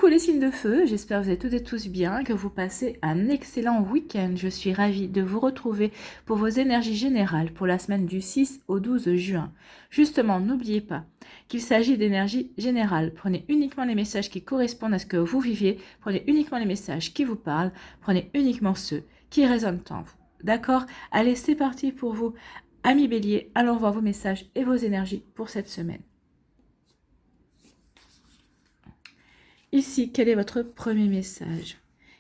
Coucou les signes de feu, j'espère que vous allez toutes et tous bien, que vous passez un excellent week-end. Je suis ravie de vous retrouver pour vos énergies générales pour la semaine du 6 au 12 juin. Justement, n'oubliez pas qu'il s'agit d'énergie générale. Prenez uniquement les messages qui correspondent à ce que vous viviez, prenez uniquement les messages qui vous parlent, prenez uniquement ceux qui résonnent en vous. D'accord? Allez, c'est parti pour vous, amis béliers. Allons voir vos messages et vos énergies pour cette semaine. Ici, quel est votre premier message?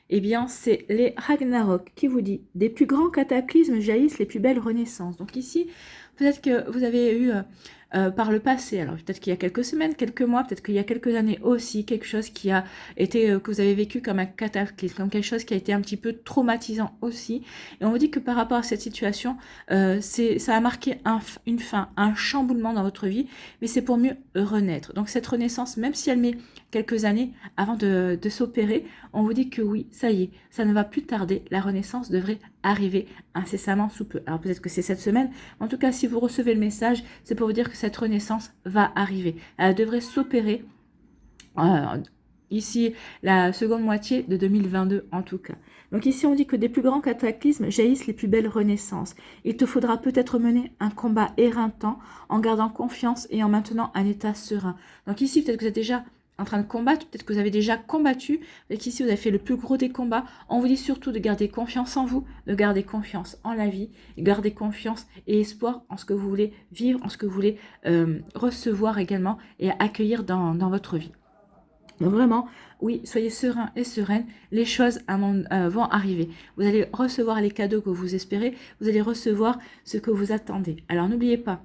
Eh bien, c'est les Ragnarok qui vous dit « Des plus grands cataclysmes jaillissent les plus belles renaissances ». Donc ici, peut-être que vous avez eu par le passé, alors peut-être qu'il y a quelques semaines, quelques mois, peut-être qu'il y a quelques années aussi, quelque chose qui a été, que vous avez vécu comme un cataclysme, comme quelque chose qui a été un petit peu traumatisant aussi. Et on vous dit que par rapport à cette situation, ça a marqué une fin, un chamboulement dans votre vie, mais c'est pour mieux renaître. Donc cette renaissance, même si elle met quelques années avant de s'opérer, on vous dit que oui, ça y est, ça ne va plus tarder, la renaissance devrait arriver incessamment sous peu. Alors peut-être que c'est cette semaine, en tout cas si vous recevez le message, c'est pour vous dire que cette renaissance va arriver. Elle devrait s'opérer ici la seconde moitié de 2022 en tout cas. Donc ici on dit que des plus grands cataclysmes jaillissent les plus belles renaissances. Il te faudra peut-être mener un combat éreintant en gardant confiance et en maintenant un état serein. Donc ici peut-être que vous êtes déjà en train de combattre, peut-être que vous avez déjà combattu, et qu'ici vous avez fait le plus gros des combats. On vous dit surtout de garder confiance en vous, de garder confiance en la vie, de garder confiance et espoir en ce que vous voulez vivre, en ce que vous voulez recevoir également et accueillir dans votre vie. Donc vraiment, oui, soyez serein et sereine, les choses vont arriver. Vous allez recevoir les cadeaux que vous espérez, vous allez recevoir ce que vous attendez. Alors n'oubliez pas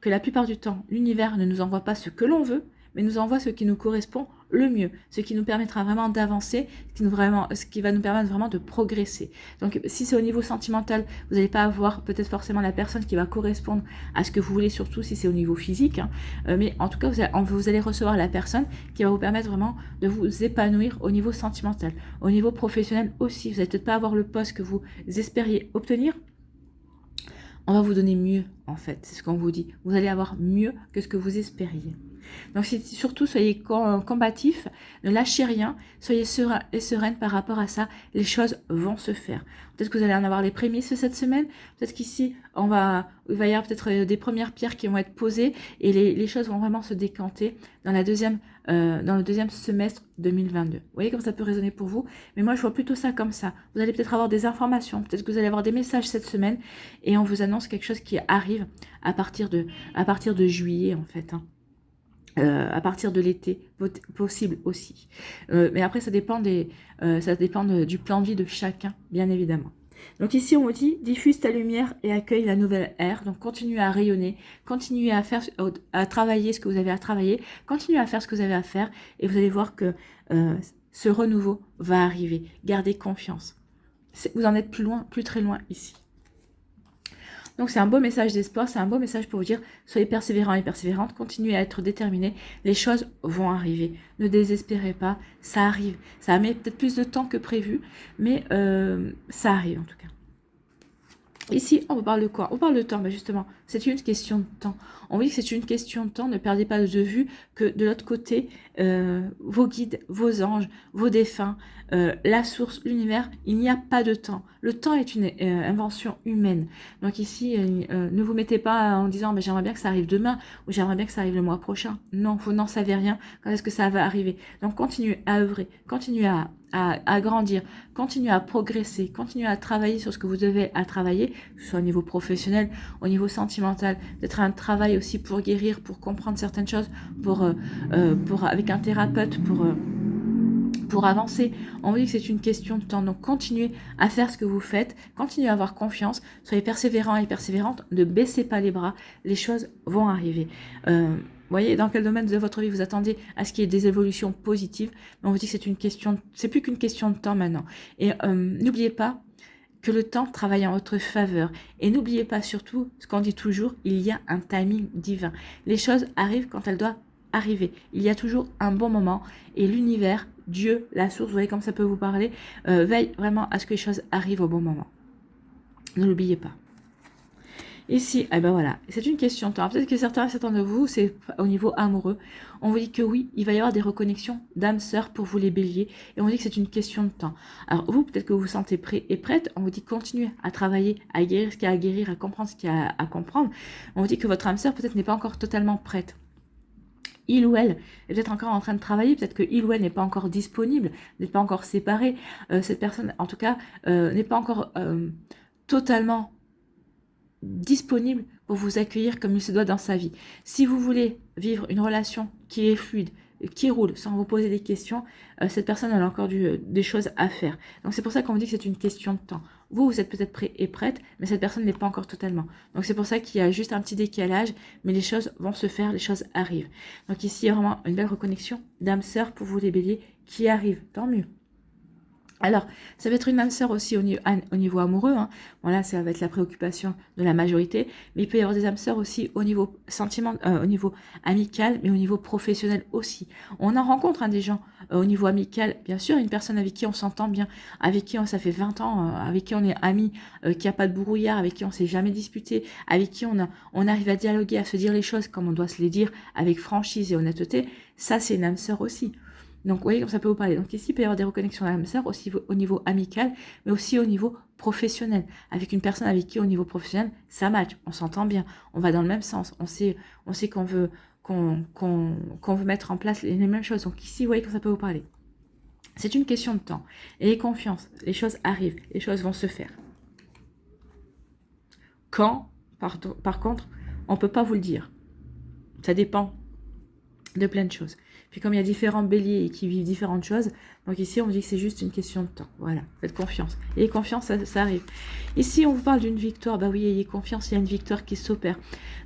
que la plupart du temps, l'univers ne nous envoie pas ce que l'on veut, mais nous envoie ce qui nous correspond le mieux, ce qui nous permettra vraiment d'avancer, ce qui va nous permettre vraiment de progresser. Donc si c'est au niveau sentimental, vous n'allez pas avoir peut-être forcément la personne qui va correspondre à ce que vous voulez, surtout si c'est au niveau physique, hein. Mais en tout cas, vous allez recevoir la personne qui va vous permettre vraiment de vous épanouir au niveau sentimental. Au niveau professionnel aussi, vous n'allez peut-être pas avoir le poste que vous espériez obtenir. On va vous donner mieux, en fait, c'est ce qu'on vous dit. Vous allez avoir mieux que ce que vous espériez. Donc surtout, soyez combatifs, ne lâchez rien, soyez serein et sereine par rapport à ça, les choses vont se faire. Peut-être que vous allez en avoir les prémices cette semaine, peut-être qu'ici, il va y avoir peut-être des premières pierres qui vont être posées et les choses vont vraiment se décanter dans le deuxième semestre 2022. Vous voyez comme ça peut résonner pour vous, mais moi je vois plutôt ça comme ça. Vous allez peut-être avoir des informations, peut-être que vous allez avoir des messages cette semaine et on vous annonce quelque chose qui arrive à partir de juillet en fait, hein. À partir de l'été, possible aussi. Mais après, ça dépend du plan de vie de chacun, bien évidemment. Donc ici, on vous dit, diffuse ta lumière et accueille la nouvelle ère. Donc continuez à rayonner, continuez à travailler ce que vous avez à travailler, continuez à faire ce que vous avez à faire, et vous allez voir que ce renouveau va arriver. Gardez confiance. Vous en êtes plus très loin ici. Donc c'est un beau message d'espoir, c'est un beau message pour vous dire soyez persévérants et persévérantes, continuez à être déterminés, les choses vont arriver. Ne désespérez pas, ça arrive. Ça met peut-être plus de temps que prévu, mais ça arrive en tout cas. Ici, on vous parle de quoi? On parle de temps, mais justement, c'est une question de temps. On dit que c'est une question de temps, ne perdez pas de vue que de l'autre côté, vos guides, vos anges, vos défunts, la source, l'univers, il n'y a pas de temps. Le temps est une invention humaine. Donc ici, ne vous mettez pas en disant j'aimerais bien que ça arrive demain ou j'aimerais bien que ça arrive le mois prochain. Non, vous n'en savez rien. Quand est-ce que ça va arriver? Donc continuez à œuvrer, continuez à grandir, continuez à progresser, continuez à travailler sur ce que vous devez à travailler, que ce soit au niveau professionnel, au niveau sentimental, peut-être un travail aussi pour guérir, pour comprendre certaines choses, avec un thérapeute, pour avancer. On vous dit que c'est une question de temps, donc continuez à faire ce que vous faites, continuez à avoir confiance, soyez persévérants et persévérantes, ne baissez pas les bras, les choses vont arriver. Vous voyez dans quel domaine de votre vie vous attendez à ce qu'il y ait des évolutions positives. Mais on vous dit que c'est plus qu'une question de temps maintenant. Et n'oubliez pas que le temps travaille en votre faveur. Et n'oubliez pas surtout ce qu'on dit toujours, il y a un timing divin. Les choses arrivent quand elles doivent arriver. Il y a toujours un bon moment et l'univers, Dieu, la source, vous voyez comme ça peut vous parler, veille vraiment à ce que les choses arrivent au bon moment. Ne l'oubliez pas. Ici, eh ben voilà, c'est une question de temps. Peut-être que certains de vous, c'est au niveau amoureux. On vous dit que oui, il va y avoir des reconnexions d'âme sœur pour vous les béliers. Et on dit que c'est une question de temps. Alors vous, peut-être que vous vous sentez prêt et prête. On vous dit continuez à travailler, à guérir ce qu'il y a à guérir, à comprendre ce qu'il y a à comprendre. On vous dit que votre âme sœur peut-être n'est pas encore totalement prête. Il ou elle est peut-être encore en train de travailler, peut-être que il ou elle n'est pas encore disponible, n'est pas encore séparé. Cette personne, en tout cas, n'est pas encore totalement disponible pour vous accueillir comme il se doit dans sa vie. Si vous voulez vivre une relation qui est fluide, qui roule sans vous poser des questions, cette personne elle a encore des choses à faire. Donc c'est pour ça qu'on vous dit que c'est une question de temps. Vous, vous êtes peut-être prêt et prête, mais cette personne n'est pas encore totalement. Donc c'est pour ça qu'il y a juste un petit décalage, mais les choses vont se faire, les choses arrivent. Donc ici, il y a vraiment une belle reconnexion d'âme sœur pour vous les béliers qui arrive. Tant mieux. Alors, ça va être une âme sœur aussi au niveau amoureux. Hein. Voilà, ça va être la préoccupation de la majorité. Mais il peut y avoir des âmes sœurs aussi au niveau au niveau amical, mais au niveau professionnel aussi. On en rencontre des gens au niveau amical. Bien sûr, une personne avec qui on s'entend bien, avec qui ça fait 20 ans, avec qui on est amis, qui a pas de brouillard, avec qui on s'est jamais disputé, avec qui on arrive à dialoguer, à se dire les choses comme on doit se les dire, avec franchise et honnêteté. Ça, c'est une âme sœur aussi. Donc, vous voyez comme ça peut vous parler. Donc, ici, il peut y avoir des reconnexions d'âme sœur aussi au niveau amical, mais aussi au niveau professionnel. Avec une personne avec qui, au niveau professionnel, ça match, on s'entend bien, on va dans le même sens, on sait qu'on veut, qu'on veut mettre en place les mêmes choses. Donc, ici, vous voyez comme ça peut vous parler. C'est une question de temps. Ayez confiance, les choses arrivent, les choses vont se faire. Quand, par contre, on ne peut pas vous le dire. Ça dépend de plein de choses. Puis comme il y a différents béliers qui vivent différentes choses, donc ici on dit que c'est juste une question de temps. Voilà, faites confiance. Ayez confiance, ça arrive. Ici on vous parle d'une victoire, bah oui, ayez confiance, il y a une victoire qui s'opère.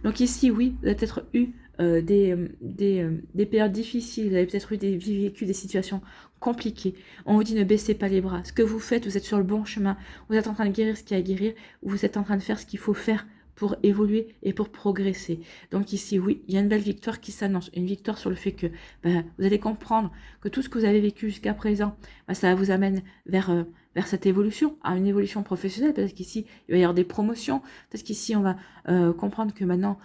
Donc ici, oui, vous avez peut-être eu des périodes difficiles, vous avez peut-être vécu des situations compliquées. On vous dit ne baissez pas les bras. Ce que vous faites, vous êtes sur le bon chemin. Vous êtes en train de guérir ce qu'il y a à guérir, vous êtes en train de faire ce qu'il faut faire pour évoluer et pour progresser. Donc ici, oui, il y a une belle victoire qui s'annonce, une victoire sur le fait que vous allez comprendre que tout ce que vous avez vécu jusqu'à présent, ça vous amène vers cette évolution, à une évolution professionnelle. Peut-être qu'ici, il va y avoir des promotions, peut-être qu'ici, on va comprendre que maintenant,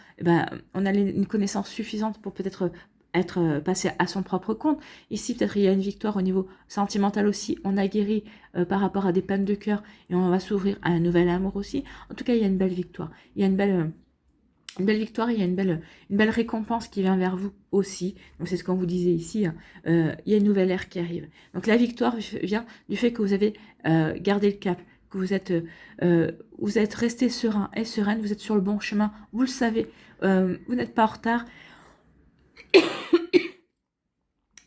on a une connaissance suffisante pour peut-être être passé à son propre compte. Ici, peut-être il y a une victoire au niveau sentimental aussi. On a guéri par rapport à des peines de cœur et on va s'ouvrir à un nouvel amour aussi. En tout cas, il y a une belle victoire. Il y a une belle victoire, il y a une belle récompense qui vient vers vous aussi. Donc c'est ce qu'on vous disait ici. Hein. Il y a une nouvelle ère qui arrive. Donc la victoire vient du fait que vous avez gardé le cap, que vous êtes resté serein et sereine, vous êtes sur le bon chemin. Vous le savez, vous n'êtes pas en retard.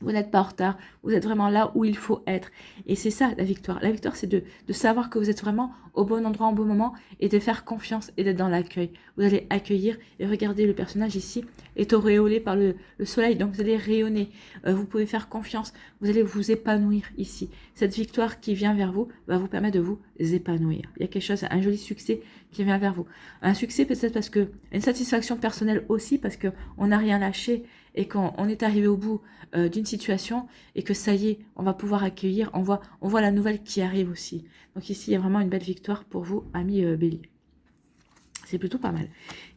Vous n'êtes pas en retard, vous êtes vraiment là où il faut être. Et c'est ça la victoire. La victoire, c'est de savoir que vous êtes vraiment au bon endroit, au bon moment, et de faire confiance et d'être dans l'accueil. Vous allez accueillir, et regardez, le personnage ici est auréolé par le soleil, donc vous allez rayonner. Vous pouvez faire confiance, vous allez vous épanouir ici. Cette victoire qui vient vers vous va vous permettre de vous épanouir. Il y a quelque chose, un joli succès qui vient vers vous. Un succès peut-être parce que, une satisfaction personnelle aussi, parce qu'on n'a rien lâché, et quand on est arrivé au bout d'une situation et que ça y est, on va pouvoir accueillir, on voit la nouvelle qui arrive aussi. Donc ici, il y a vraiment une belle victoire pour vous, amis bélier. C'est plutôt pas mal.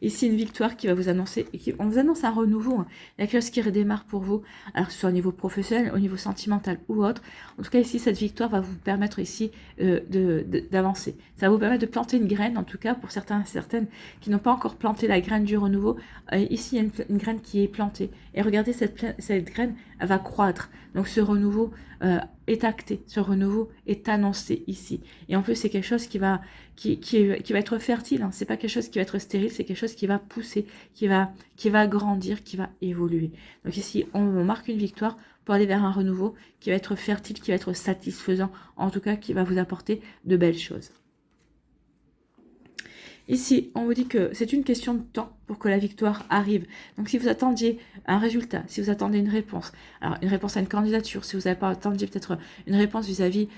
Ici, une victoire qui va vous annoncer, on vous annonce un renouveau. Hein. Il y a quelque chose qui redémarre pour vous, alors que ce soit au niveau professionnel, au niveau sentimental ou autre. En tout cas, ici, cette victoire va vous permettre ici d'avancer. Ça va vous permettre de planter une graine, en tout cas, pour certaines qui n'ont pas encore planté la graine du renouveau. Ici, il y a une graine qui est plantée. Et regardez, cette graine, elle va croître. Donc, ce renouveau est acté, ce renouveau est annoncé ici. Et en plus, c'est quelque chose qui va être fertile. Hein. C'est pas quelque chose qui va être stérile, c'est quelque chose qui va pousser, qui va grandir, qui va évoluer. Donc ici, on marque une victoire pour aller vers un renouveau qui va être fertile, qui va être satisfaisant, en tout cas, qui va vous apporter de belles choses. Ici, on vous dit que c'est une question de temps pour que la victoire arrive. Donc, si vous attendiez un résultat, si vous attendez une réponse, alors une réponse à une candidature, si vous attendiez peut-être une réponse vis-à-vis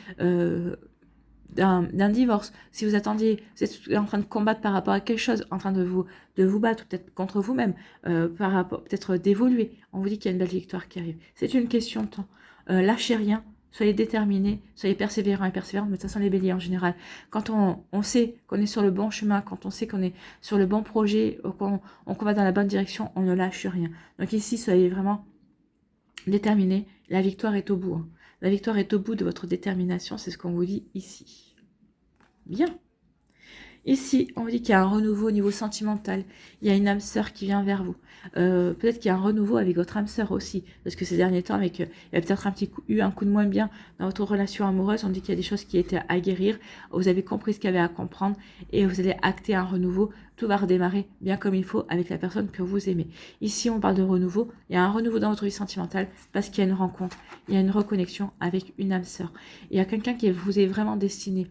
d'un divorce, si vous attendiez, vous êtes en train de combattre par rapport à quelque chose, en train de vous battre, peut-être contre vous-même, par rapport peut-être d'évoluer, on vous dit qu'il y a une belle victoire qui arrive. C'est une question de temps. Lâchez rien, soyez déterminés, soyez persévérants et persévérantes, mais ça sont les béliers en général. Quand on sait qu'on est sur le bon chemin, quand on sait qu'on est sur le bon projet, qu'on va dans la bonne direction, on ne lâche rien. Donc ici, soyez vraiment déterminés, la victoire est au bout. Hein. La victoire est au bout de votre détermination, c'est ce qu'on vous dit ici. Bien. Ici, on vous dit qu'il y a un renouveau au niveau sentimental. Il y a une âme sœur qui vient vers vous. Peut-être qu'il y a un renouveau avec votre âme sœur aussi. Parce que ces derniers temps, il y a peut-être eu un coup de moins bien dans votre relation amoureuse. On dit qu'il y a des choses qui étaient à guérir. Vous avez compris ce qu'il y avait à comprendre. Et vous allez acter un renouveau. Tout va redémarrer bien comme il faut avec la personne que vous aimez. Ici, on parle de renouveau. Il y a un renouveau dans votre vie sentimentale parce qu'il y a une rencontre. Il y a une reconnexion avec une âme sœur. Il y a quelqu'un qui vous est vraiment destiné.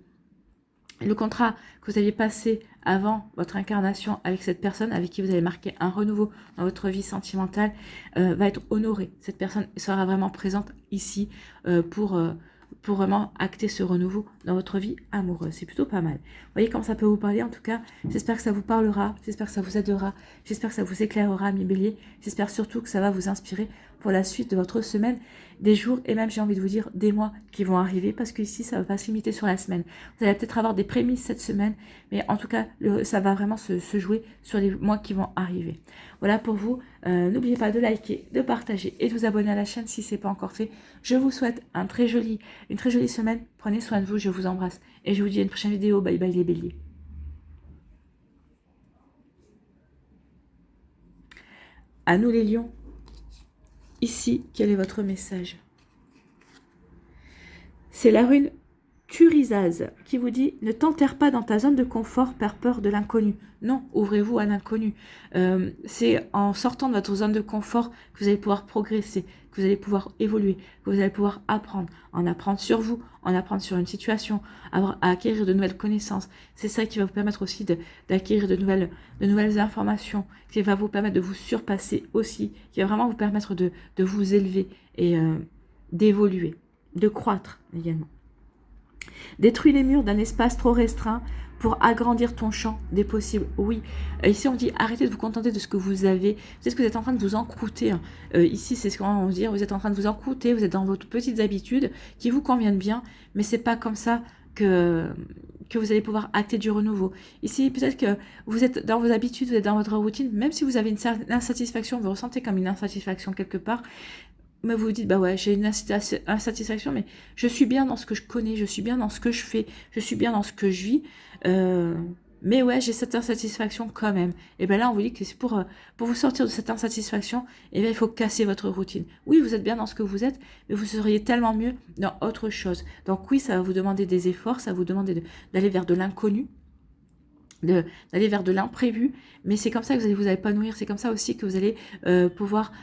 Le contrat que vous aviez passé avant votre incarnation avec cette personne, avec qui vous avez marqué un renouveau dans votre vie sentimentale, va être honoré. Cette personne sera vraiment présente ici pour vraiment acter ce renouveau dans votre vie amoureuse. C'est plutôt pas mal. Vous voyez comment ça peut vous parler en tout cas. J'espère que ça vous parlera, j'espère que ça vous aidera, j'espère que ça vous éclairera, mes béliers. J'espère surtout que ça va vous inspirer pour la suite de votre semaine, des jours et même j'ai envie de vous dire des mois qui vont arriver parce que ici ça ne va pas se limiter sur la semaine. Vous allez peut-être avoir des prémices cette semaine, mais en tout cas ça va vraiment se jouer sur les mois qui vont arriver. Voilà pour vous. N'oubliez pas de liker, de partager et de vous abonner à la chaîne si ce n'est pas encore fait. Je vous souhaite une très jolie semaine. Prenez soin de vous, je vous embrasse et je vous dis à une prochaine vidéo. Bye bye les béliers. À nous les lions. Ici, quel est votre message? C'est la rune Turisaz qui vous dit « Ne t'enterre pas dans ta zone de confort par peur de l'inconnu. » Non, ouvrez-vous à l'inconnu. C'est en sortant de votre zone de confort que vous allez pouvoir progresser, que vous allez pouvoir évoluer, que vous allez pouvoir apprendre, en apprendre sur vous, en apprendre sur une situation, à acquérir de nouvelles connaissances. C'est ça qui va vous permettre aussi d'acquérir de nouvelles informations, qui va vous permettre de vous surpasser aussi, qui va vraiment vous permettre de vous élever et d'évoluer, de croître également. Détruis les murs d'un espace trop restreint pour agrandir ton champ des possibles. Oui, ici on dit arrêtez de vous contenter de ce que vous avez. Peut-être que vous êtes en train de vous encrouter. Hein. Ici c'est ce qu'on va dire, vous êtes en train de vous encrouter, vous êtes dans vos petites habitudes qui vous conviennent bien, mais c'est pas comme ça que vous allez pouvoir acter du renouveau. Ici, peut-être que vous êtes dans vos habitudes, vous êtes dans votre routine, même si vous avez une insatisfaction, vous ressentez comme une insatisfaction quelque part, mais vous vous dites, bah ouais, j'ai une insatisfaction, mais je suis bien dans ce que je connais, je suis bien dans ce que je fais, je suis bien dans ce que je vis, mais ouais, j'ai cette insatisfaction quand même. Et bien là, on vous dit que c'est pour vous sortir de cette insatisfaction, et bien il faut casser votre routine. Oui, vous êtes bien dans ce que vous êtes, mais vous seriez tellement mieux dans autre chose. Donc oui, ça va vous demander des efforts, ça va vous demander d'aller vers de l'inconnu, d'aller vers de l'imprévu, mais c'est comme ça que vous allez vous épanouir, c'est comme ça aussi que vous allez pouvoir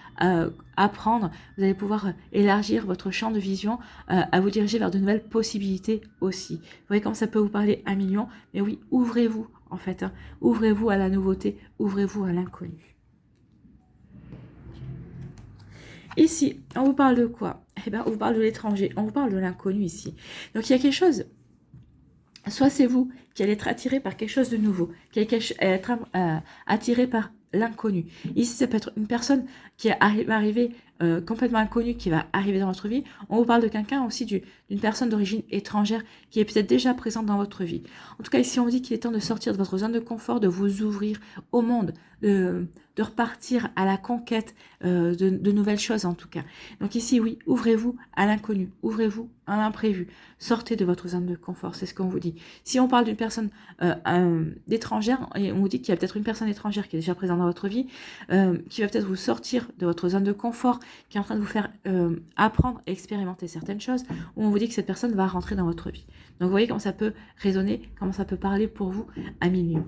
apprendre, vous allez pouvoir élargir votre champ de vision, à vous diriger vers de nouvelles possibilités aussi. Vous voyez comme ça peut vous parler un million, mais oui, ouvrez-vous en fait, hein. Ouvrez-vous à la nouveauté, ouvrez-vous à l'inconnu. Ici, on vous parle de quoi? Eh bien, on vous parle de l'étranger, on vous parle de l'inconnu ici. Donc il y a quelque chose. Soit c'est vous qui allez être attiré par quelque chose de nouveau, qui allez être attiré par l'inconnu. Ici, ça peut être une personne qui est arrivée complètement inconnue, qui va arriver dans votre vie. On vous parle de quelqu'un aussi, d'une personne d'origine étrangère qui est peut-être déjà présente dans votre vie. En tout cas, ici, on vous dit qu'il est temps de sortir de votre zone de confort, de vous ouvrir au monde, de repartir à la conquête de nouvelles choses en tout cas. Donc ici, oui, ouvrez-vous à l'inconnu, ouvrez-vous à l'imprévu. Sortez de votre zone de confort, c'est ce qu'on vous dit. Si on parle d'une personne d'étrangère, et on vous dit qu'il y a peut-être une personne étrangère qui est déjà présente dans votre vie, qui va peut-être vous sortir de votre zone de confort, qui est en train de vous faire apprendre et expérimenter certaines choses, où on vous dit que cette personne va rentrer dans votre vie. Donc vous voyez comment ça peut résonner, comment ça peut parler pour vous à millions.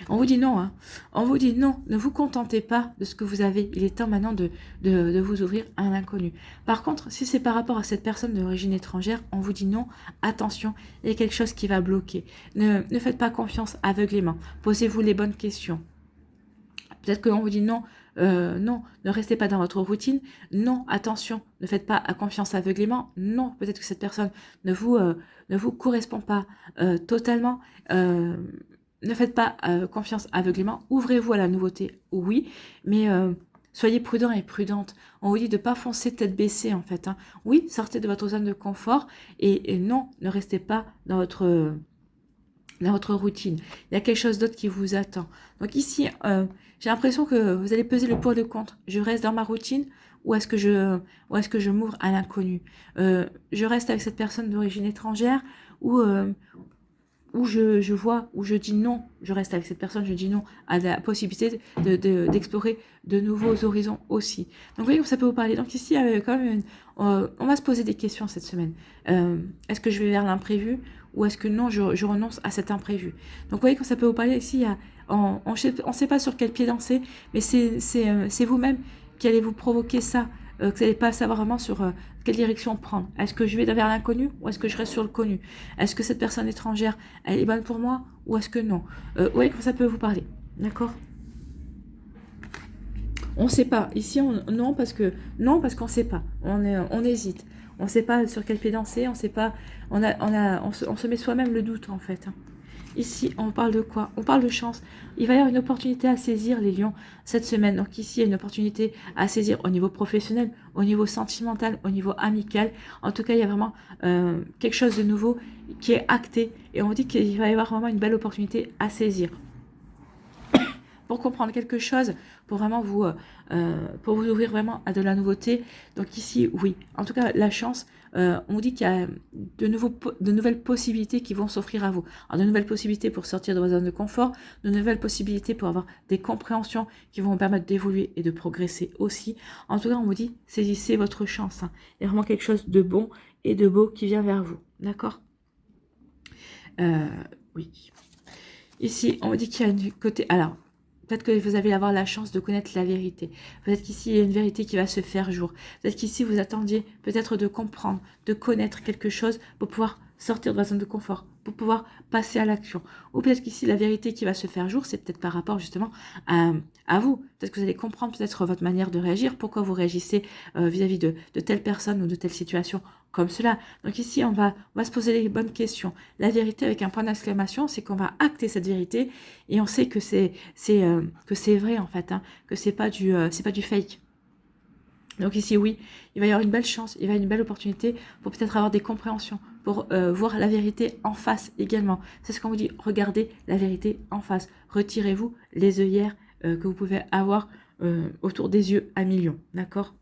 On vous dit non, hein. On vous dit non, ne vous contentez pas de ce que vous avez. Il est temps maintenant de vous ouvrir à l'inconnu. Par contre, si c'est par rapport à cette personne d'origine étrangère, on vous dit non, attention, il y a quelque chose qui va bloquer. Ne faites pas confiance aveuglément. Posez-vous les bonnes questions. Peut-être qu'on vous dit non, non, ne restez pas dans votre routine. Non, attention, ne faites pas confiance aveuglément. Non, peut-être que cette personne ne vous correspond pas totalement. Ne faites pas confiance aveuglément. Ouvrez-vous à la nouveauté, oui, mais soyez prudent et prudente. On vous dit de ne pas foncer tête baissée en fait. Hein. Oui, sortez de votre zone de confort et non, ne restez pas dans votre routine. Il y a quelque chose d'autre qui vous attend. Donc ici, j'ai l'impression que vous allez peser le pour et le contre. Je reste dans ma routine ou est-ce que je m'ouvre à l'inconnu. Je reste avec cette personne d'origine étrangère ou où je vois, où je dis non, je reste avec cette personne, je dis non à la possibilité d'explorer de nouveaux horizons aussi. Donc vous voyez que ça peut vous parler. Donc ici, quand même, on va se poser des questions cette semaine. Est-ce que je vais vers l'imprévu ou est-ce que non, je renonce à cet imprévu. Donc vous voyez que ça peut vous parler ici, on ne sait pas sur quel pied danser, mais c'est vous-même qui allez vous provoquer ça. Que vous n'allez pas savoir vraiment sur quelle direction prendre. Est-ce que je vais vers l'inconnu ou est-ce que je reste sur le connu? Est-ce que cette personne étrangère, elle est bonne pour moi ou est-ce que non? Vous voyez que ça peut vous parler. D'accord? On ne sait pas. Ici, non, parce qu'on ne sait pas. On hésite. On ne sait pas sur quel pied danser. On sait pas. On se met soi-même le doute, en fait. Ici, on parle de quoi? On parle de chance. Il va y avoir une opportunité à saisir, les lions, cette semaine. Donc ici, il y a une opportunité à saisir au niveau professionnel, au niveau sentimental, au niveau amical. En tout cas, il y a vraiment quelque chose de nouveau qui est acté. Et on dit qu'il va y avoir vraiment une belle opportunité à saisir. Pour comprendre quelque chose, pour vraiment pour vous ouvrir vraiment à de la nouveauté. Donc ici, oui. En tout cas, la chance, on dit qu'il y a de nouvelles possibilités qui vont s'offrir à vous. Alors, de nouvelles possibilités pour sortir de votre zone de confort, de nouvelles possibilités pour avoir des compréhensions qui vont vous permettre d'évoluer et de progresser aussi. En tout cas, on vous dit, saisissez votre chance. Hein. Il y a vraiment quelque chose de bon et de beau qui vient vers vous. D'accord? Oui. Ici, on vous dit qu'il y a du côté... Alors, peut-être que vous allez avoir la chance de connaître la vérité. Peut-être qu'ici, il y a une vérité qui va se faire jour. Peut-être qu'ici, vous attendiez peut-être de comprendre, de connaître quelque chose pour pouvoir sortir de la zone de confort, pour pouvoir passer à l'action. Ou peut-être qu'ici, la vérité qui va se faire jour, c'est peut-être par rapport justement à vous. Peut-être que vous allez comprendre peut-être votre manière de réagir, pourquoi vous réagissez vis-à-vis de telle personne ou de telle situation comme cela. Donc ici, on va se poser les bonnes questions. La vérité avec un point d'exclamation, c'est qu'on va acter cette vérité et on sait que c'est vrai en fait, hein, que c'est pas du fake. Donc ici, oui, il va y avoir une belle chance, il va y avoir une belle opportunité pour peut-être avoir des compréhensions, pour voir la vérité en face également. C'est ce qu'on vous dit, regardez la vérité en face. Retirez-vous les œillères que vous pouvez avoir autour des yeux à millions, d'accord?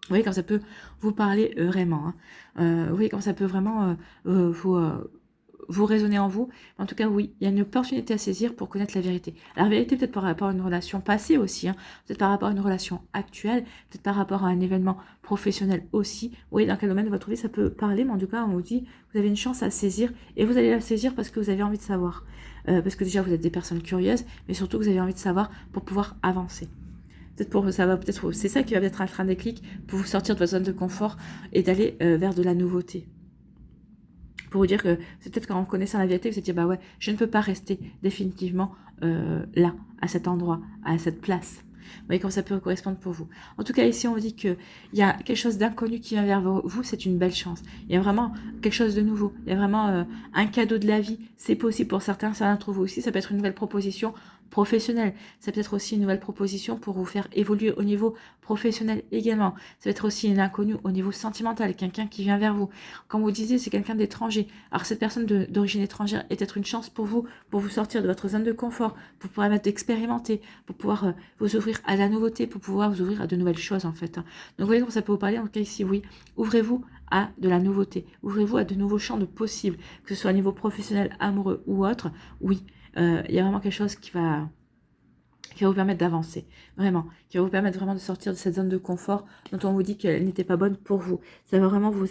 Vous voyez comme ça peut vous parler vraiment. Hein. Vous voyez comme ça peut vraiment vous raisonner en vous. En tout cas, oui, il y a une opportunité à saisir pour connaître la vérité. La vérité peut-être par rapport à une relation passée aussi, hein, peut-être par rapport à une relation actuelle, peut-être par rapport à un événement professionnel aussi. Vous voyez dans quel domaine de votre vie ça peut parler, mais en tout cas, on vous dit vous avez une chance à saisir et vous allez la saisir parce que vous avez envie de savoir. Parce que déjà, vous êtes des personnes curieuses, mais surtout, vous avez envie de savoir pour pouvoir avancer. Peut-être c'est ça qui va être un train déclic pour vous sortir de votre zone de confort et d'aller vers de la nouveauté. Pour vous dire que c'est peut-être qu'en connaissant la vérité, vous vous dites bah ouais, je ne peux pas rester définitivement là, à cet endroit, à cette place. Vous voyez comment ça peut correspondre pour vous. En tout cas, ici, on vous dit qu'il y a quelque chose d'inconnu qui vient vers vous, c'est une belle chance. Il y a vraiment quelque chose de nouveau. Il y a vraiment un cadeau de la vie. C'est possible pour certains d'entre vous aussi. Ça peut être une nouvelle proposition professionnelle. Ça peut être aussi une nouvelle proposition pour vous faire évoluer au niveau professionnel également. Ça peut être aussi une inconnue au niveau sentimental, quelqu'un qui vient vers vous. Comme vous disiez, c'est quelqu'un d'étranger. Alors cette personne d'origine étrangère est peut-être une chance pour vous sortir de votre zone de confort, pour pouvoir d'expérimenter, pour pouvoir vous ouvrir à la nouveauté, pour pouvoir vous ouvrir à de nouvelles choses en fait. Donc vous voyez comment ça peut vous parler. En tout cas ici, oui, ouvrez-vous à de la nouveauté, ouvrez-vous à de nouveaux champs de possibles, que ce soit au niveau professionnel, amoureux ou autre. Oui, il y a vraiment quelque chose qui va vous permettre d'avancer, vraiment, qui va vous permettre vraiment de sortir de cette zone de confort dont on vous dit qu'elle n'était pas bonne pour vous. Ça va vraiment vous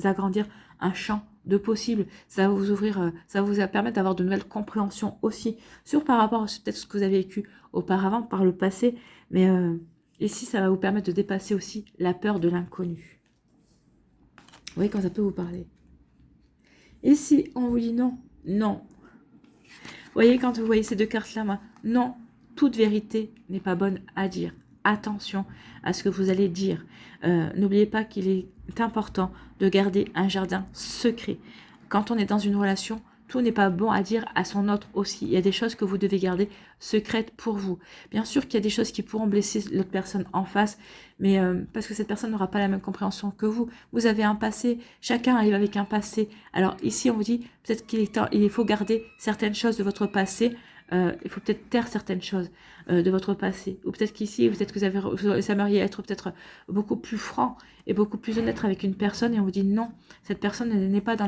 agrandir un champ de possibles, ça va vous ouvrir, ça va vous permettre d'avoir de nouvelles compréhensions aussi, sur par rapport à peut-être ce que vous avez vécu auparavant, par le passé, mais ici, ça va vous permettre de dépasser aussi la peur de l'inconnu. Vous voyez quand ça peut vous parler. Ici, on vous dit non, non. Vous voyez, quand vous voyez ces deux cartes-là, non, toute vérité n'est pas bonne à dire. Attention à ce que vous allez dire. N'oubliez pas qu'il est important de garder un jardin secret. Quand on est dans une relation, tout n'est pas bon à dire à son autre aussi. Il y a des choses que vous devez garder secrètes pour vous. Bien sûr qu'il y a des choses qui pourront blesser l'autre personne en face, mais parce que cette personne n'aura pas la même compréhension que vous. Vous avez un passé, chacun arrive avec un passé. Alors ici, on vous dit peut-être il faut garder certaines choses de votre passé. Il faut peut-être taire certaines choses de votre passé. Ou peut-être qu'ici, peut-être que vous aimeriez être peut-être beaucoup plus franc et beaucoup plus honnête avec une personne et on vous dit non, cette personne n'est pas dans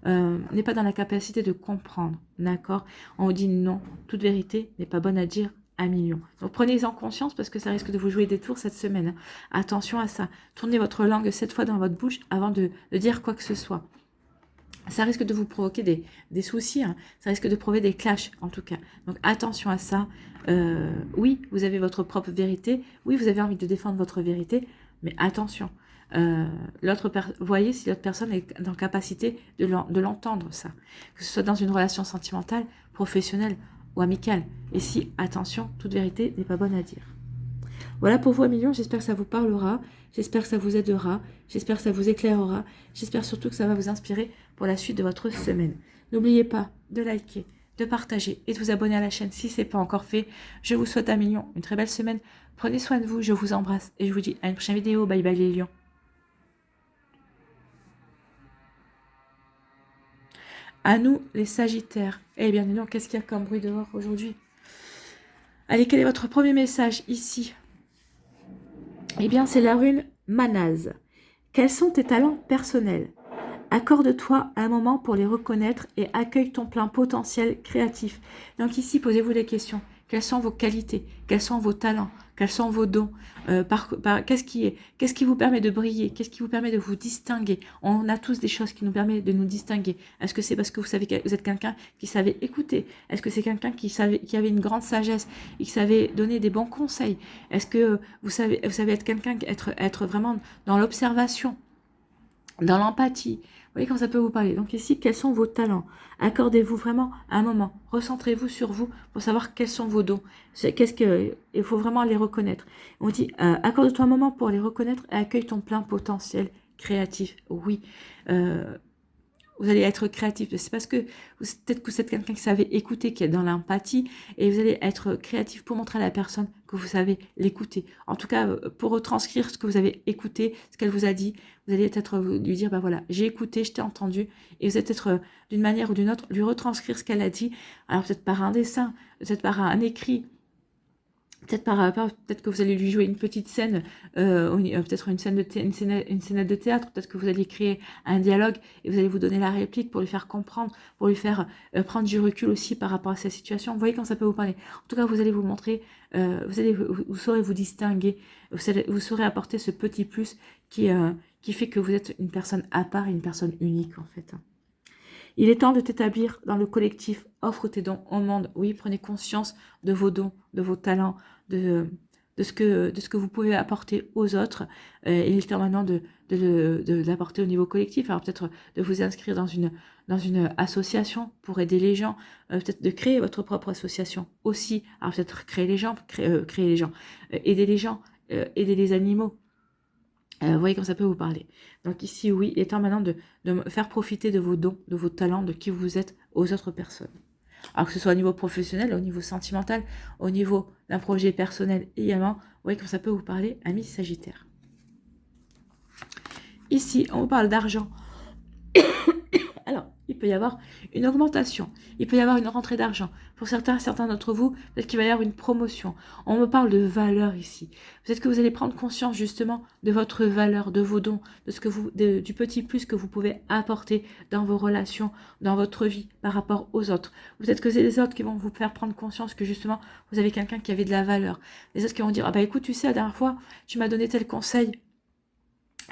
la capacité de comprendre. D'accord? On vous dit non, toute vérité n'est pas bonne à dire à million. Donc prenez-en conscience parce que ça risque de vous jouer des tours cette semaine. Attention à ça. Tournez votre langue 7 fois dans votre bouche avant de dire quoi que ce soit. Ça risque de vous provoquer des soucis, hein. Ça risque de provoquer des clashs en tout cas. Donc attention à ça. Oui, vous avez votre propre vérité. Oui, vous avez envie de défendre votre vérité, mais attention. Voyez si l'autre personne est dans capacité de l'entendre, ça. Que ce soit dans une relation sentimentale, professionnelle ou amicale. Et si, attention, toute vérité n'est pas bonne à dire. Voilà pour vous, Amélion, j'espère que ça vous parlera, j'espère que ça vous aidera, j'espère que ça vous éclairera, j'espère surtout que ça va vous inspirer pour la suite de votre semaine. N'oubliez pas de liker, de partager et de vous abonner à la chaîne si ce n'est pas encore fait. Je vous souhaite, Amélion, une très belle semaine. Prenez soin de vous, je vous embrasse et je vous dis à une prochaine vidéo. Bye bye les lions. À nous, les Sagittaires. Eh bien, dis donc, qu'est-ce qu'il y a comme bruit dehors aujourd'hui? Allez, quel est votre premier message ici? Eh bien, c'est la rune Manaz. Quels sont tes talents personnels? Accorde-toi un moment pour les reconnaître et accueille ton plein potentiel créatif. Donc ici, posez-vous des questions. Quelles sont vos qualités? Quels sont vos talents? Quels sont vos dons? Qu'est-ce qui vous permet de briller? Qu'est-ce qui vous permet de vous distinguer? On a tous des choses qui nous permettent de nous distinguer. Est-ce que c'est parce que vous savez que vous êtes quelqu'un qui savait écouter? Est-ce que c'est quelqu'un qui avait une grande sagesse et qui savait donner des bons conseils? Est-ce que vous savez être quelqu'un être vraiment dans l'observation, dans l'empathie? Vous voyez comment ça peut vous parler. Donc ici, quels sont vos talents? Accordez-vous vraiment un moment. Recentrez-vous sur vous pour savoir quels sont vos dons. Il faut vraiment les reconnaître. On dit, accorde-toi un moment pour les reconnaître et accueille ton plein potentiel créatif. Oui. Vous allez être créatif. C'est parce que peut-être que vous êtes quelqu'un qui savait écouter, qui est dans l'empathie, et vous allez être créatif pour montrer à la personne que vous savez l'écouter. En tout cas, pour retranscrire ce que vous avez écouté, ce qu'elle vous a dit, vous allez peut-être lui dire, bah voilà, j'ai écouté, je t'ai entendu, et vous allez peut-être d'une manière ou d'une autre lui retranscrire ce qu'elle a dit. Alors peut-être par un dessin, peut-être par un écrit. Peut-être que vous allez lui jouer une petite scène, peut-être une scénette de théâtre, peut-être que vous allez créer un dialogue et vous allez vous donner la réplique pour lui faire comprendre, pour lui faire prendre du recul aussi par rapport à sa situation. Vous voyez quand ça peut vous parler. En tout cas, vous allez vous montrer, vous saurez vous distinguer, vous saurez apporter ce petit plus qui fait que vous êtes une personne à part, une personne unique en fait. Il est temps de t'établir dans le collectif. Offre tes dons au monde. Oui, prenez conscience de vos dons, de vos talents, de ce que vous pouvez apporter aux autres. Il est temps maintenant de l'apporter au niveau collectif. Alors peut-être de vous inscrire dans une association pour aider les gens. Peut-être de créer votre propre association aussi. Alors peut-être créer les gens, aider les gens, aider les animaux. Vous voyez comme ça peut vous parler. Donc ici, oui, il est temps maintenant de faire profiter de vos dons, de vos talents, de qui vous êtes aux autres personnes. Alors que ce soit au niveau professionnel, au niveau sentimental, au niveau d'un projet personnel également. Vous voyez comme ça peut vous parler, amis Sagittaires. Ici, on vous parle d'argent. Alors, il peut y avoir une augmentation, il peut y avoir une rentrée d'argent. Pour certains d'entre vous, peut-être qu'il va y avoir une promotion. On me parle de valeur ici. Peut-être que vous allez prendre conscience justement de votre valeur, de vos dons, du petit plus que vous pouvez apporter dans vos relations, dans votre vie par rapport aux autres. Peut-être que c'est les autres qui vont vous faire prendre conscience que justement, vous avez quelqu'un qui avait de la valeur. Les autres qui vont dire, ah bah écoute, tu sais, la dernière fois, tu m'as donné tel conseil.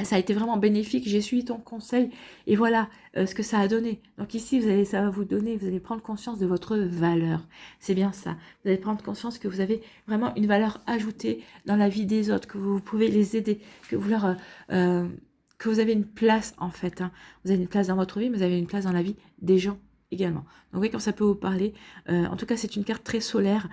Ça a été vraiment bénéfique, j'ai suivi ton conseil et voilà ce que ça a donné. Donc ici, ça va vous allez prendre conscience de votre valeur. C'est bien ça. Vous allez prendre conscience que vous avez vraiment une valeur ajoutée dans la vie des autres, que vous pouvez les aider, que vous avez une place en fait. Hein. Vous avez une place dans votre vie, mais vous avez une place dans la vie des gens également. Donc vous voyez comme ça peut vous parler. En tout cas, c'est une carte très solaire.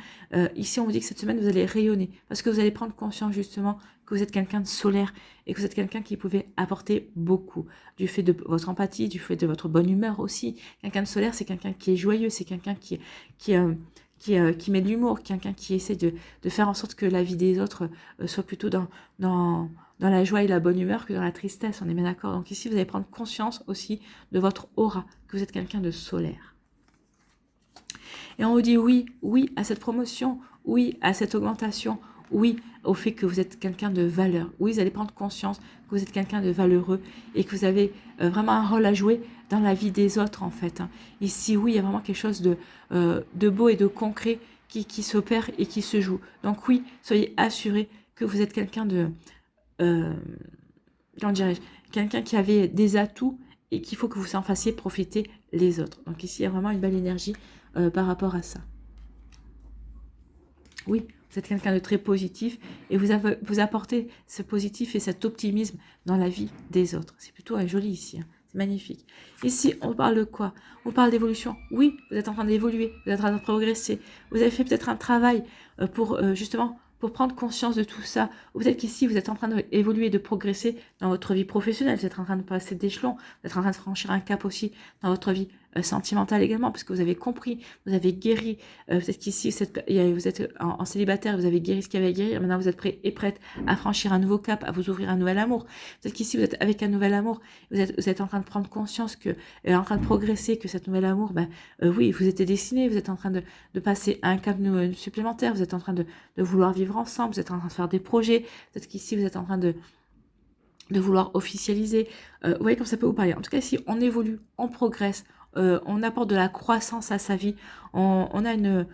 Ici, on vous dit que cette semaine, vous allez rayonner parce que vous allez prendre conscience justement que vous êtes quelqu'un de solaire et que vous êtes quelqu'un qui pouvait apporter beaucoup du fait de votre empathie, du fait de votre bonne humeur aussi. Quelqu'un de solaire, c'est quelqu'un qui est joyeux, c'est quelqu'un qui met de l'humour, quelqu'un qui essaie de faire en sorte que la vie des autres soit plutôt dans la joie et la bonne humeur que dans la tristesse, on est bien d'accord. Donc ici, vous allez prendre conscience aussi de votre aura, que vous êtes quelqu'un de solaire. Et on vous dit oui, oui à cette promotion, oui à cette augmentation, oui au fait que vous êtes quelqu'un de valeur. Oui, vous allez prendre conscience que vous êtes quelqu'un de valeureux et que vous avez vraiment un rôle à jouer dans la vie des autres en fait. Ici, oui, il y a vraiment quelque chose de beau et de concret qui s'opère et qui se joue. Donc oui, soyez assurés que vous êtes quelqu'un de... comment dirais-je, quelqu'un qui avait des atouts et qu'il faut que vous en fassiez profiter les autres. Donc ici, il y a vraiment une belle énergie par rapport à ça. Oui, vous êtes quelqu'un de très positif et vous apportez ce positif et cet optimisme dans la vie des autres. C'est plutôt joli ici, hein. C'est magnifique. Ici, on parle de quoi? On parle d'évolution. Oui, vous êtes en train d'évoluer, vous êtes en train de progresser. Vous avez fait peut-être un travail pour justement pour prendre conscience de tout ça. Peut-être qu'ici, vous êtes en train d'évoluer, de progresser dans votre vie professionnelle. Vous êtes en train de passer d'échelon. Vous êtes en train de franchir un cap aussi dans votre vie sentimentale également, parce que vous avez compris, vous avez guéri. Peut-être qu'ici, vous êtes en célibataire, vous avez guéri ce qu'il y avait à guérir. Maintenant, vous êtes prêt et prête à franchir un nouveau cap, à vous ouvrir un nouvel amour. Peut-être qu'ici, vous êtes avec un nouvel amour. Vous êtes en train de prendre conscience que, en train de progresser, que cet nouvel amour, oui, vous êtes destiné, vous êtes en train de passer à un cap supplémentaire. Vous êtes en train de vouloir vivre ensemble. Vous êtes en train de faire des projets. Peut-être qu'ici, vous êtes en train de vouloir officialiser. Vous voyez comme ça peut vous parler. En tout cas, ici, on évolue, on progresse, on apporte de la croissance à sa vie. On a une...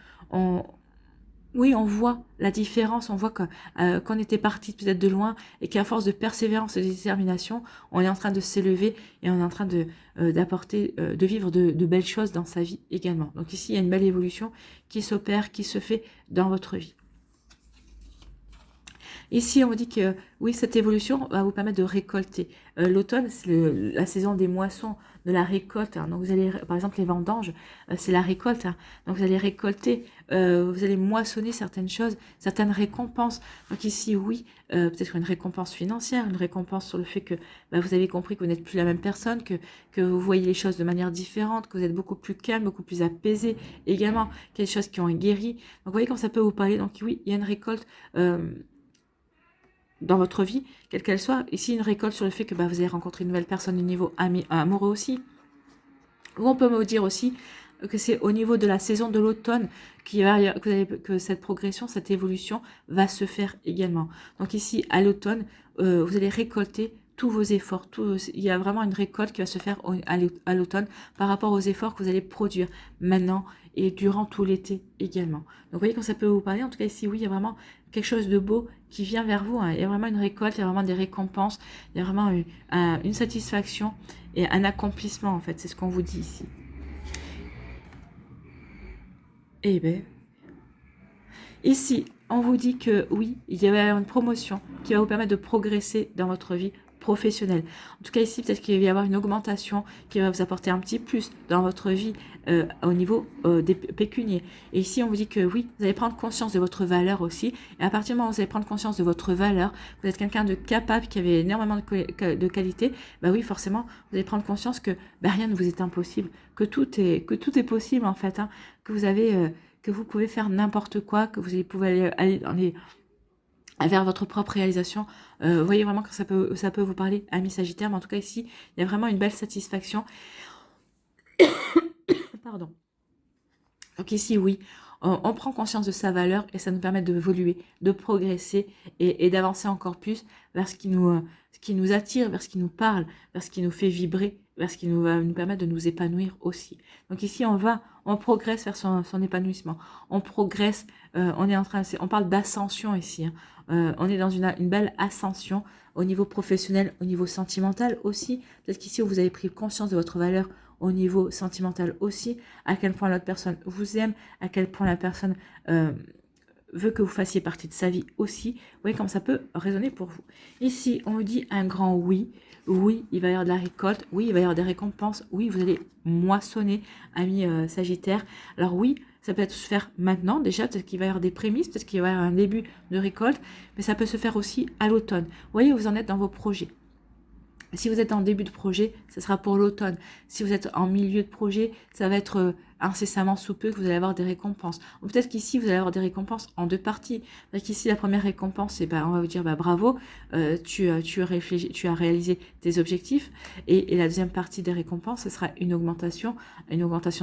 oui, on voit la différence, on voit qu'on était parti peut-être de loin et qu'à force de persévérance et de détermination, on est en train de s'élever et on est en train d'apporter, de vivre de belles choses dans sa vie également. Donc ici, il y a une belle évolution qui s'opère, qui se fait dans votre vie. Ici, on vous dit que oui, cette évolution va vous permettre de récolter. L'automne, c'est la saison des moissons, de la récolte. Hein. Donc, vous allez, par exemple, les vendanges, c'est la récolte. Hein. Donc, vous allez récolter, vous allez moissonner certaines choses, certaines récompenses. Donc, ici, oui, peut-être une récompense financière, une récompense sur le fait que vous avez compris que vous n'êtes plus la même personne, que vous voyez les choses de manière différente, que vous êtes beaucoup plus calme, beaucoup plus apaisé également, qu'il y a des choses qui ont guéri. Donc, vous voyez quand ça peut vous parler. Donc, oui, il y a une récolte dans votre vie, quelle qu'elle soit. Ici, une récolte sur le fait que vous avez rencontré une nouvelle personne au niveau amoureux aussi. Ou on peut me dire aussi que c'est au niveau de la saison de l'automne que cette progression, cette évolution va se faire également. Donc ici, à l'automne, vous allez récolter tous vos efforts. Il y a vraiment une récolte qui va se faire à l'automne par rapport aux efforts que vous allez produire maintenant et durant tout l'été également. Donc vous voyez quand ça peut vous parler. En tout cas ici, oui, il y a vraiment quelque chose de beau qui vient vers vous. Hein. Il y a vraiment une récolte, il y a vraiment des récompenses, il y a vraiment une satisfaction et un accomplissement en fait. C'est ce qu'on vous dit ici. Eh bien, ici, on vous dit que oui, il y a une promotion qui va vous permettre de progresser dans votre vie professionnelle. En tout cas, ici, peut-être qu'il va y avoir une augmentation qui va vous apporter un petit plus dans votre vie au niveau des pécuniers. Et ici, on vous dit que oui, vous allez prendre conscience de votre valeur aussi. Et à partir du moment où vous allez prendre conscience de votre valeur, vous êtes quelqu'un de capable, qui avait énormément de qualité, oui, forcément, vous allez prendre conscience que rien ne vous est impossible, que tout est possible en fait, hein, que vous avez... que vous pouvez faire n'importe quoi, que vous pouvez aller vers votre propre réalisation. Vous voyez vraiment que ça peut vous parler, amis Sagittaire, mais en tout cas ici, il y a vraiment une belle satisfaction. Pardon. Donc ici, oui, on prend conscience de sa valeur et ça nous permet d'évoluer, de progresser et d'avancer encore plus vers ce qui nous attire, vers ce qui nous parle, vers ce qui nous fait vibrer, vers ce qui va nous permettre de nous épanouir aussi. Donc ici, on progresse vers son épanouissement. On progresse, on parle d'ascension ici. Hein. On est dans une belle ascension au niveau professionnel, au niveau sentimental aussi. Peut-être qu'ici, vous avez pris conscience de votre valeur au niveau sentimental aussi, à quel point l'autre personne vous aime, à quel point la personne veut que vous fassiez partie de sa vie aussi. Vous voyez comme ça peut résonner pour vous. Ici, on me dit un grand oui. Oui, il va y avoir de la récolte. Oui, il va y avoir des récompenses. Oui, vous allez moissonner, ami Sagittaire. Alors oui, ça peut être se faire maintenant déjà, peut-être qu'il va y avoir des prémices, peut-être qu'il va y avoir un début de récolte, mais ça peut se faire aussi à l'automne. Vous voyez où vous en êtes dans vos projets. Si vous êtes en début de projet, ce sera pour l'automne. Si vous êtes en milieu de projet, ça va être incessamment sous peu que vous allez avoir des récompenses. Ou peut-être qu'ici, vous allez avoir des récompenses en deux parties. Parce qu'ici, la première récompense, c'est on va vous dire bravo, tu as réalisé tes objectifs. Et la deuxième partie des récompenses, ce sera une augmentation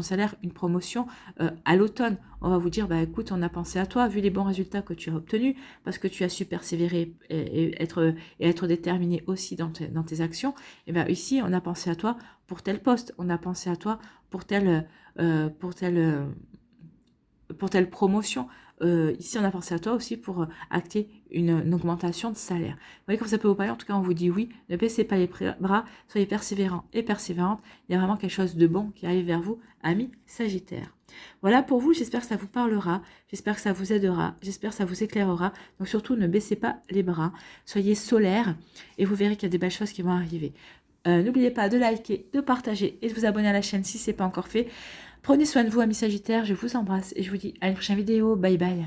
salaire, une promotion à l'automne. On va vous dire, écoute, on a pensé à toi, vu les bons résultats que tu as obtenus, parce que tu as su persévérer et être déterminé aussi dans tes actions. Et bien ici, on a pensé à toi pour tel poste, on a pensé à toi pour telle promotion. Ici, on a pensé à toi aussi pour acter une augmentation de salaire. Vous voyez comme ça peut vous parler. En tout cas, on vous dit oui, ne baissez pas les bras, soyez persévérants et persévérantes. Il y a vraiment quelque chose de bon qui arrive vers vous, amis Sagittaire. Voilà pour vous, j'espère que ça vous parlera, j'espère que ça vous aidera, j'espère que ça vous éclairera. Donc surtout, ne baissez pas les bras, soyez solaire et vous verrez qu'il y a des belles choses qui vont arriver. N'oubliez pas de liker, de partager et de vous abonner à la chaîne si ce n'est pas encore fait. Prenez soin de vous, amis Sagittaires, je vous embrasse et je vous dis à une prochaine vidéo. Bye bye.